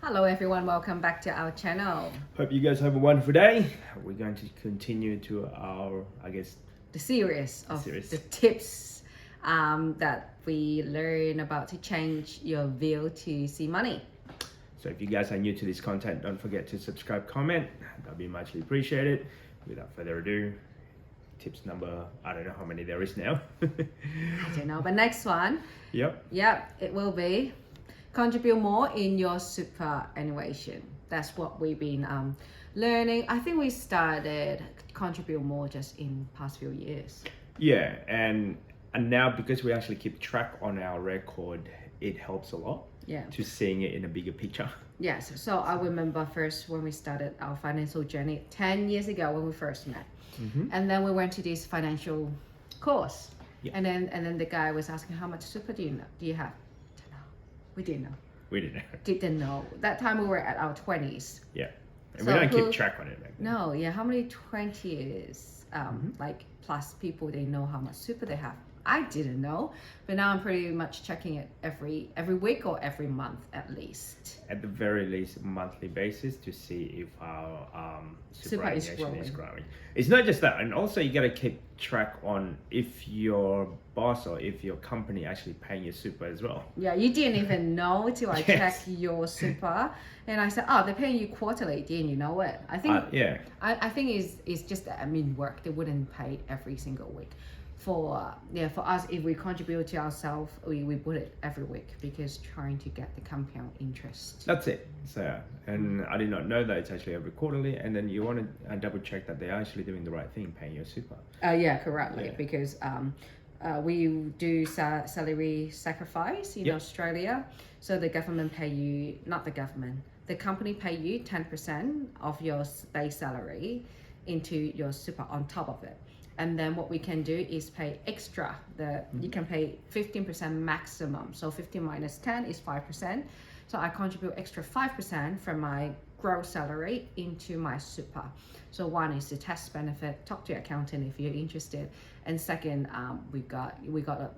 Hello everyone, welcome back to our channel. Hope you guys have a wonderful day. We're going to continue to our, The series of series. the tips that we learn about to change your view to see money. So if you guys are new to this content, don't forget to subscribe, comment. That'll be muchly appreciated. Without further ado, tips number, I don't know how many there is now. I don't know, but next one, Yep. it will be contribute more in your superannuation. That's what we've been learning. I think we started contribute more just in past few years. Yeah, and now because we actually keep track on our record, it helps a lot. Yeah. To seeing it in a bigger picture. Yes, so I remember first when we started our financial journey 10 years ago when we first met. Mm-hmm. And then we went to this financial course. Yeah. And then the guy was asking, how much super do you have? Don't know. We didn't know. We didn't know. Didn't know. That time we were at our 20s. Yeah. And So we don't who- keep track on it back then. No, yeah, how many 20s like plus people they know how much super they have? I didn't know, but now I'm pretty much checking it every week or every month at least. At the very least, monthly basis to see if our Super is superannuation is growing. growing. It's not just that, and also you gotta keep track on if your boss or if your company actually paying your super as well. Yeah, you didn't even know till I Yes. checked your super, and I said, "Oh, they're paying you quarterly." Didn't you know it? I think Yeah, I think it's just the admin work. They wouldn't pay every single week. For us, if we contribute to ourselves, we put it every week because trying to get the compound interest. that's it. So, and I did not know that it's actually every quarterly, and then you want to double check that they're actually doing the right thing, paying your super. Yeah, correctly. Yeah. Because we do salary sacrifice in Yep. Australia, so the government pay you, not the government, the company pay you 10% of your base salary into your super on top of it. And then what we can do is pay extra. You can pay 15% maximum. So 15 minus 10 is 5%. So I contribute extra 5% from my gross salary into my super. So one is the tax benefit. Talk to your accountant if you're interested. And second, we got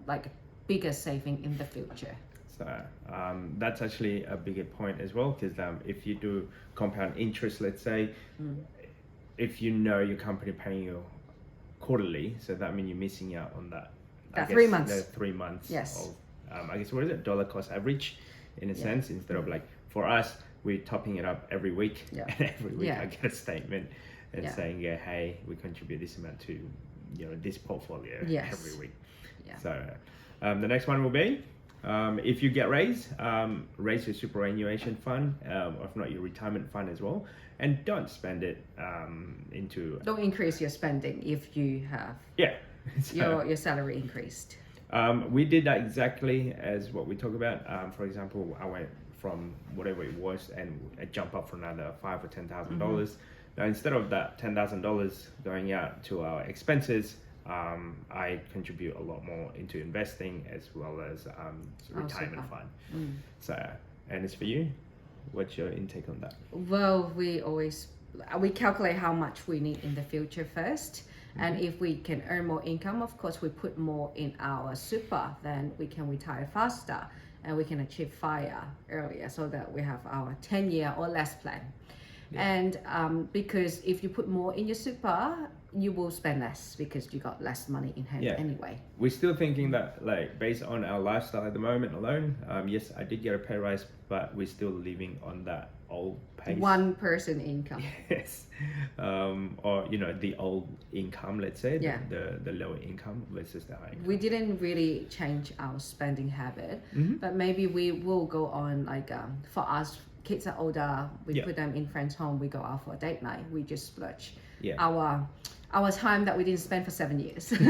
a bigger saving in the future. So that's actually a bigger point as well, because if you do compound interest, let's say, if you know your company paying you quarterly, so that means you're missing out on that. I guess 3 months. The 3 months Yes. of, I guess, what is it? Dollar cost average, in a sense, instead of like, for us, we're topping it up every week. Yeah. And every week Yeah. I get a statement and Yeah. saying, yeah, hey, we contribute this amount to, this portfolio Yes. every week. Yeah. So the next one will be, if you get raise your superannuation fund, or if not your retirement fund as well, and don't spend it into Don't increase your spending if you have So, your salary increased. we did that exactly as what we talk about. For example, I went from whatever it was and I jump up for another $5,000 or $10,000. Now instead of that $10,000 going out to our expenses, I contribute a lot more into investing as well as retirement super. fund. So, and it's for you. What's your intake on that? Well, we calculate how much we need in the future first. And if we can earn more income, of course, we put more in our super, then we can retire faster and we can achieve FIRE earlier so that we have our 10-year or less plan. And because if you put more in your super, you will spend less because you got less money in hand anyway. We're still thinking that, like, based on our lifestyle at the moment alone, yes, I did get a pay rise, but we're still living on that old pace. One person income. Yes. Or, the old income, let's say, Yeah. the lower income versus the high income. We didn't really change our spending habit, but maybe we will go on for us, kids are older, we put them in friends' home, we go out for a date night, we just splurge our time that we didn't spend for 7 years. Then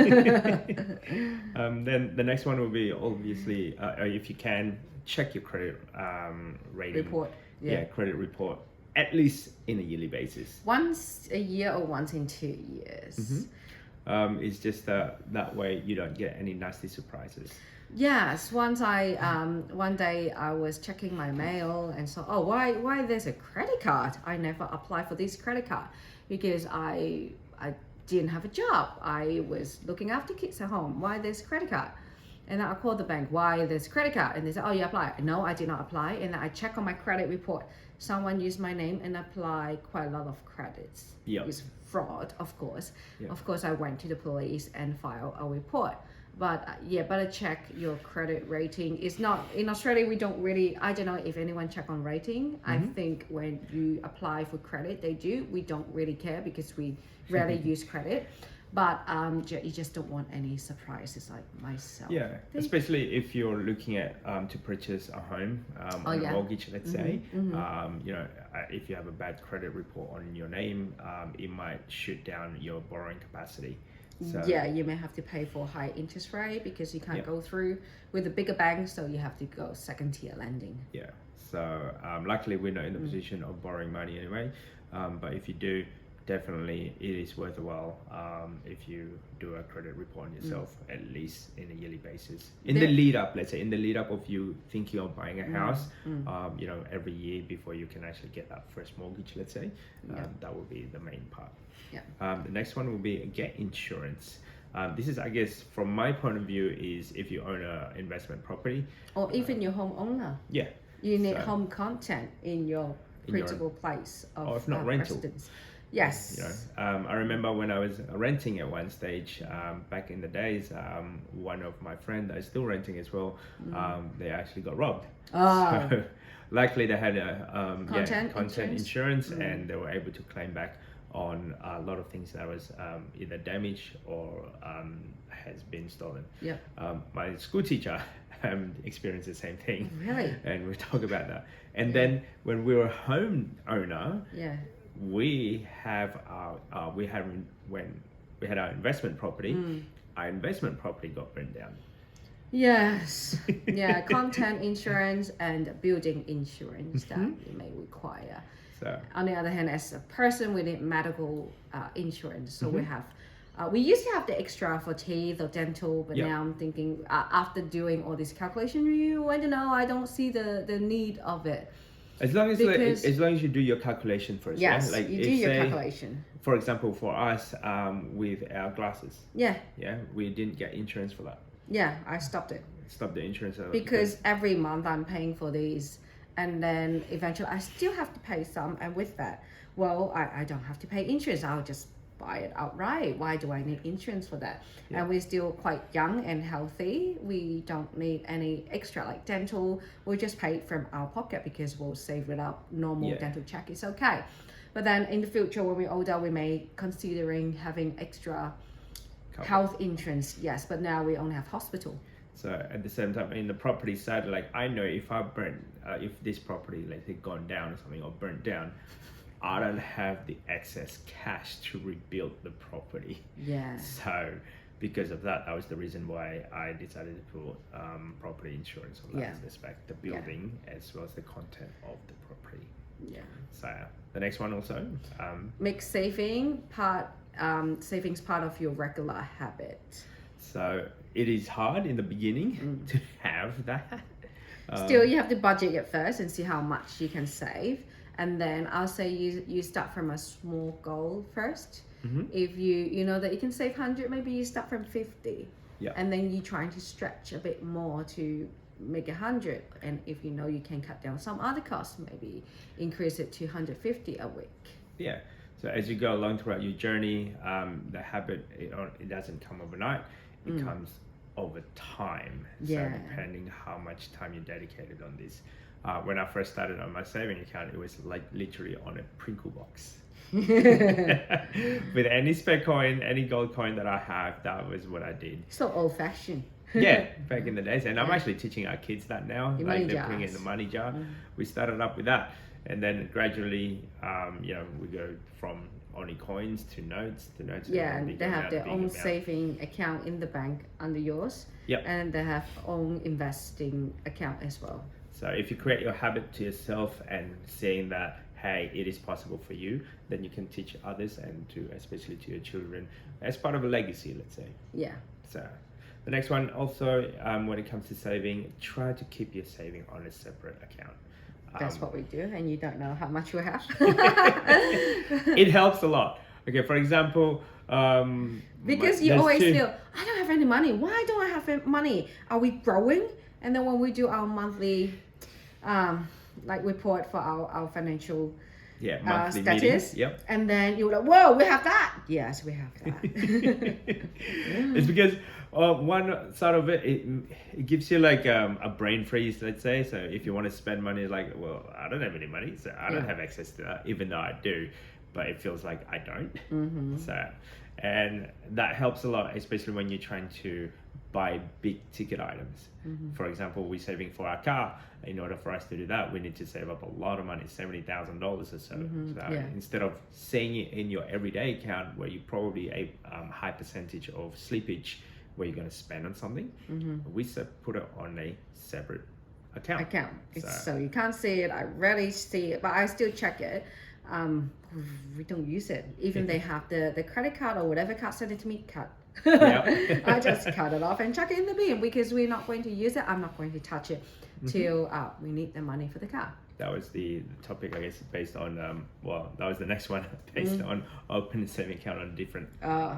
the next one will be obviously, if you can, check your credit rating. Report. Credit report, at least in a yearly basis. Once a year or once in 2 years. It's just that way you don't get any nasty surprises. Yes, one day I was checking my mail and saw, why there's a credit card? I never applied for this credit card because I didn't have a job. I was looking after kids at home. Why there's a credit card? And then I call the bank, why this credit card? And they say, oh, you apply. No, I did not apply. And then I check on my credit report. Someone used my name and applied quite a lot of credits. Yep. It's fraud, of course. Yep. Of course, I went to the police and filed a report. But better check your credit rating. It's not, in Australia, we don't really, I don't know if anyone check on rating. I think when you apply for credit, they do. We don't really care because we rarely use credit. But you just don't want any surprises like myself. Yeah, especially if you're looking at to purchase a home on a mortgage, let's say. If you have a bad credit report on your name, it might shoot down your borrowing capacity. So, you may have to pay for high interest rate because you can't go through with the bigger banks, so you have to go second tier lending. Yeah, so luckily we're not in the position of borrowing money anyway, but if you do, definitely it is worthwhile if you do a credit report on yourself at least in a yearly basis. In the lead up of you thinking of buying a house, every year before you can actually get that first mortgage, let's say, that will be the main part. The next one will be get insurance. This is, I guess, from my point of view, is if you own an investment property. Or even your homeowner. Yeah. You need home content in your principal place of if not rental. residence. Yes. I remember when I was renting at one stage back in the days, one of my friends that is still renting as well, they actually got robbed. So luckily they had a content insurance and they were able to claim back on a lot of things that was either damaged or has been stolen. My school teacher experienced the same thing. Really? And we talk about that. And then when we were home owner, we had our investment property. Our investment property got burned down. Yes. Content insurance and building insurance that you may require. So on the other hand, as a person, we need medical insurance. So we have we used to have the extra for teeth or dental, but now I'm thinking after doing all this calculation, I don't know, I don't see the need of it. As long as you do your calculation first. Yes, like you do your calculation. For example, for us, with our glasses. We didn't get insurance for that. I stopped it. Stop the insurance. Because every month I'm paying for these, and then eventually I still have to pay some, and with that, I don't have to pay insurance. I'll just buy it outright. Why do I need insurance for that? And we're still quite young and healthy. We don't need any extra like dental. We'll just pay it from our pocket because we'll save it up. Normal dental check is okay. But then in the future, when we're older, we may considering having extra health insurance. Yes, but now we only have hospital. So at the same time, in the property side, like I know if I if this property, let's say, gone down or something or burnt down, I don't have the excess cash to rebuild the property. So because of that was the reason why I decided to put property insurance on that aspect, the building as well as the content of the property. So the next one also make savings part of your regular habit. So it is hard in the beginning to have that. Still, you have to budget it first and see how much you can save. And then I'll say you start from a small goal first. If you know that you can save 100, maybe you start from 50. And then you're trying to stretch a bit more to make 100. And if you know you can cut down some other costs, maybe increase it to 150 a week. So as you go along throughout your journey, the habit, it doesn't come overnight. It comes over time. So depending how much time you dedicated on this. When I first started on my saving account, it was like literally on a Pringle box. With any spare coin, any gold coin that I have, that was what I did. So old fashioned. Back in the days. And I'm actually teaching our kids that now. Like they're putting in the money jar. We started up with that. And then gradually, we go from only coins to notes. And they have their own saving account in the bank under yours. And they have own investing account as well. So if you create your habit to yourself and saying that, hey, it is possible for you, then you can teach others and especially to your children as part of a legacy, let's say. So the next one also, when it comes to saving, try to keep your saving on a separate account. That's what we do, and you don't know how much we have. It helps a lot. Okay, for example, because you always feel, I don't have have any money. Why don't I have money? Are we growing? And then when we do our monthly like report for our financial monthly status, Yep. and then you're like, whoa, we have that. Yes, we have that. It's because one side of it, it gives you like a brain freeze, let's say. So if you want to spend money, like, well, I don't have any money, so I don't have access to that, even though I do, but it feels like I don't. So, and that helps a lot, especially when you're trying to buy big ticket items. For example, we're saving for our car. In order for us to do that, we need to save up a lot of money, $70,000 or so. So instead of seeing it in your everyday account, where you probably a high percentage of slippage where you're going to spend on something, we put it on a separate account. So you can't see it. I rarely see it, but I still check it. We don't use it. Even they have the credit card or whatever card sent it to me, cut. I just cut it off and chuck it in the bin because we're not going to use it. I'm not going to touch it till we need the money for the car. That was the topic, I guess, based on that was the next one based on opening a saving account on a different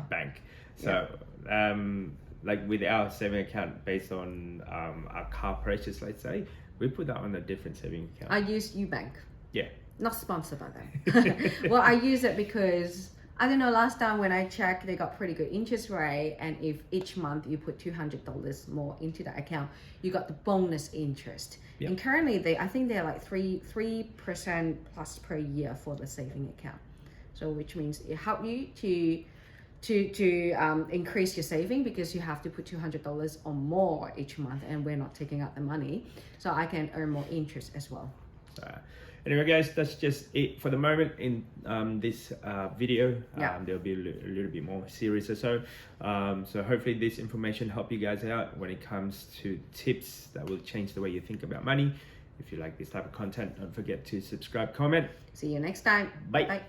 bank. So like with our saving account based on our car purchase, let's say, we put that on a different saving account. I use Ubank. Yeah. Not sponsored by them. Well, I use it because I don't know, last time when I checked, they got pretty good interest rate, and if each month you put $200 more into the account, you got the bonus interest. And currently I think they're like 3% plus per year for the saving account. So which means it helps you to increase your saving because you have to put $200 or more each month, and we're not taking out the money, so I can earn more interest as well. Anyway, guys, that's just it for the moment in this video. There'll be a little bit more series or so. So hopefully this information help you guys out when it comes to tips that will change the way you think about money. If you like this type of content, don't forget to subscribe, comment. See you next time. Bye. Bye.